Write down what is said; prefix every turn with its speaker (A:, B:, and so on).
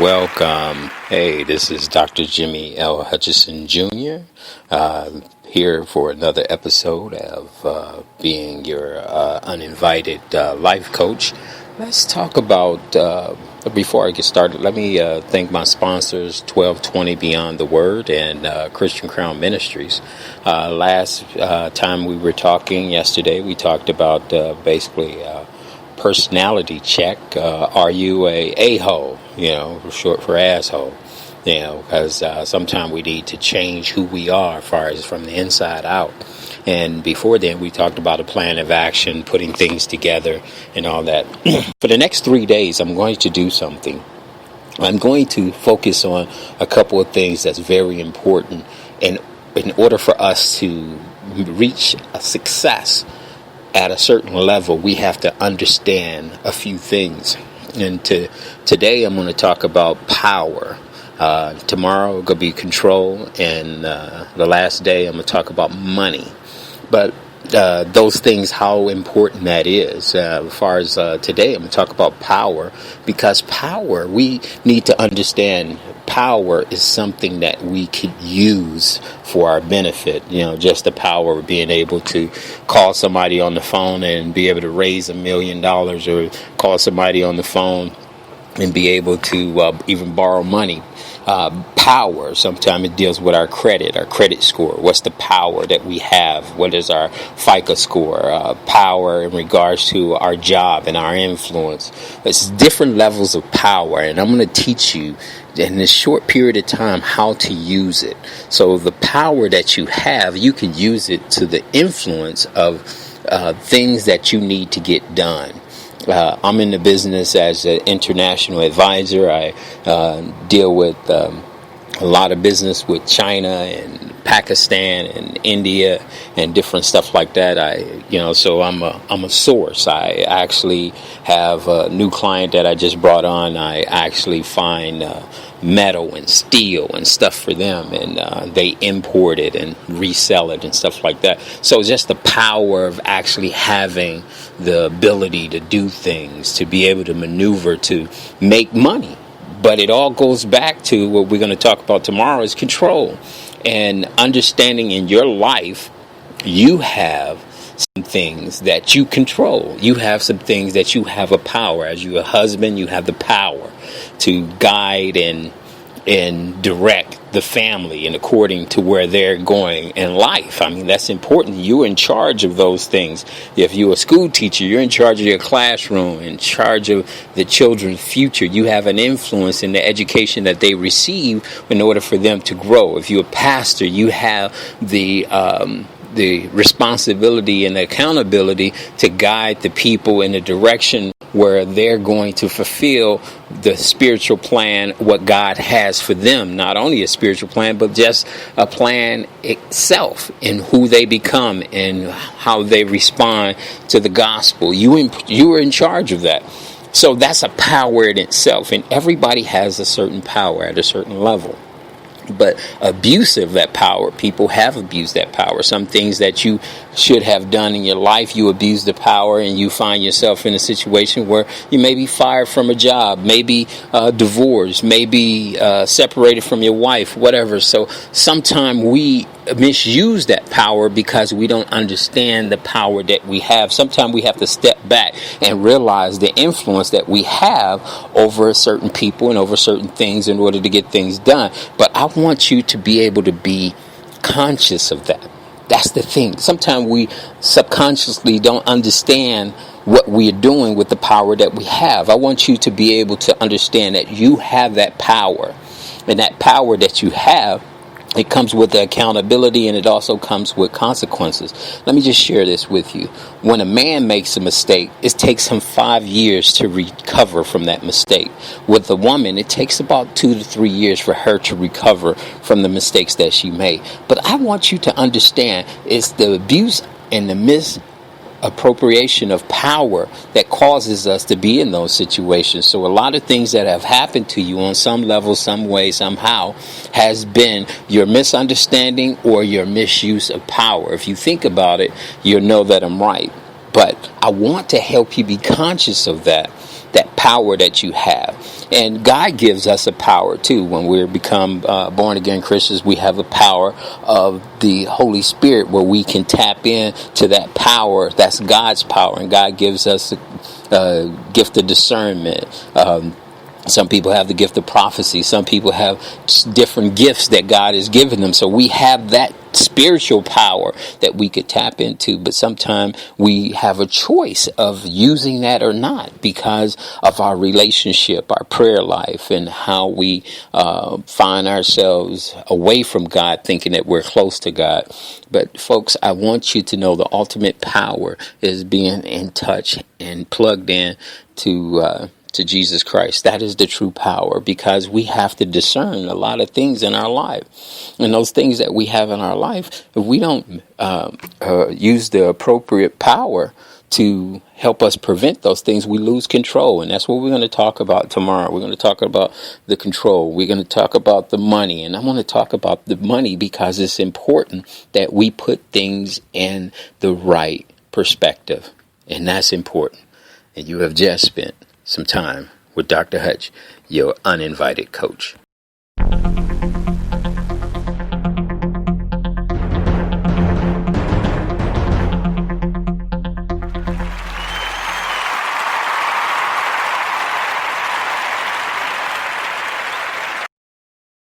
A: Welcome. Hey, this is Dr. Jimmy L. Hutchison Jr. Here for another episode of being your uninvited life coach. Let's talk about, before I get started, let me thank my sponsors, 1220 Beyond the Word and Christian Crown Ministries. Last time we were talking yesterday, we talked about basically personality check. Are you a hole? Short for asshole. Because sometimes we need to change who we are as far as from the inside out. And before then, we talked about a plan of action, putting things together and all that. For the next 3 days, I'm going to do something. I'm going to focus on a couple of things that's very important. And in order for us to reach a success at a certain level, we have to understand a few things. And today, I'm going to talk about power. Tomorrow, it's going to be control. And the last day, I'm going to talk about money. But those things, how important that is. As far as today, I'm going to talk about power. Because power, we need to understand power is something that we could use for our benefit. Just the power of being able to call somebody on the phone and be able to raise $1 million, or call somebody on the phone and be able to even borrow money. Power, sometimes it deals with our credit score. What's the power that we have? What is our FICO score? Power in regards to our job and our influence. It's different levels of power, and I'm going to teach you in this short period of time how to use it. So the power that you have, you can use it to the influence of things that you need to get done. I'm in the business as an international advisor. I deal with a lot of business with China and Pakistan and India and different stuff like that. So I'm a source. I actually have a new client that I just brought on. I actually find metal and steel and stuff for them, and they import it and resell it and stuff like that. So just the power of actually having the ability to do things, to be able to maneuver, to make money. But it all goes back to what we're going to talk about tomorrow is control and understanding in your life. You have some things that you control. You have some things that you have a power. As you're a husband, you have the power to guide and direct the family and according to where they're going in life. I mean, that's important. You're in charge of those things. If you're a school teacher, you're in charge of your classroom, in charge of the children's future. You have an influence in the education that they receive in order for them to grow. If you're a pastor, you have the responsibility and the accountability to guide the people in the direction where they're going to fulfill the spiritual plan, what God has for them. Not only a spiritual plan, but just a plan itself in who they become and how they respond to the gospel. You are in charge of that. So that's a power in itself. And everybody has a certain power at a certain level. But abuse of that power, people have abused that power. Some things that you should have done in your life, you abuse the power and you find yourself in a situation where you may be fired from a job, maybe divorced, maybe separated from your wife, whatever. So sometimes we misuse that power because we don't understand the power that we have. Sometimes we have to step back and realize the influence that we have over certain people and over certain things in order to get things done. But I want you to be able to be conscious of that. That's the thing. Sometimes we subconsciously don't understand what we are doing with the power that we have. I want you to be able to understand that you have that power, and that power that you have, it comes with the accountability, and it also comes with consequences. Let me just share this with you. When a man makes a mistake, it takes him 5 years to recover from that mistake. With a woman, it takes about 2 to 3 years for her to recover from the mistakes that she made. But I want you to understand it's the abuse and the misappropriation of power that causes us to be in those situations. So a lot of things that have happened to you on some level, some way, somehow, has been your misunderstanding or your misuse of power. If you think about it, you'll know that I'm right. But I want to help you be conscious of that power that you have. And God gives us a power too. When we become born again Christians, we have the power of the Holy Spirit, where we can tap in to that power. That's God's power, and God gives us a gift of discernment. Some people have the gift of prophecy. Some people have different gifts that God has given them. So we have that spiritual power that we could tap into. But sometimes we have a choice of using that or not because of our relationship, our prayer life, and how we find ourselves away from God, thinking that we're close to God. But folks, I want you to know the ultimate power is being in touch and plugged in to Jesus Christ. That is the true power, because we have to discern a lot of things in our life. And those things that we have in our life, if we don't use the appropriate power to help us prevent those things, we lose control. And that's what we're going to talk about tomorrow. We're going to talk about the control. We're going to talk about the money. And I want to talk about the money because it's important that we put things in the right perspective. And that's important. And you have just spent some time with Dr. Hutch, your uninvited coach.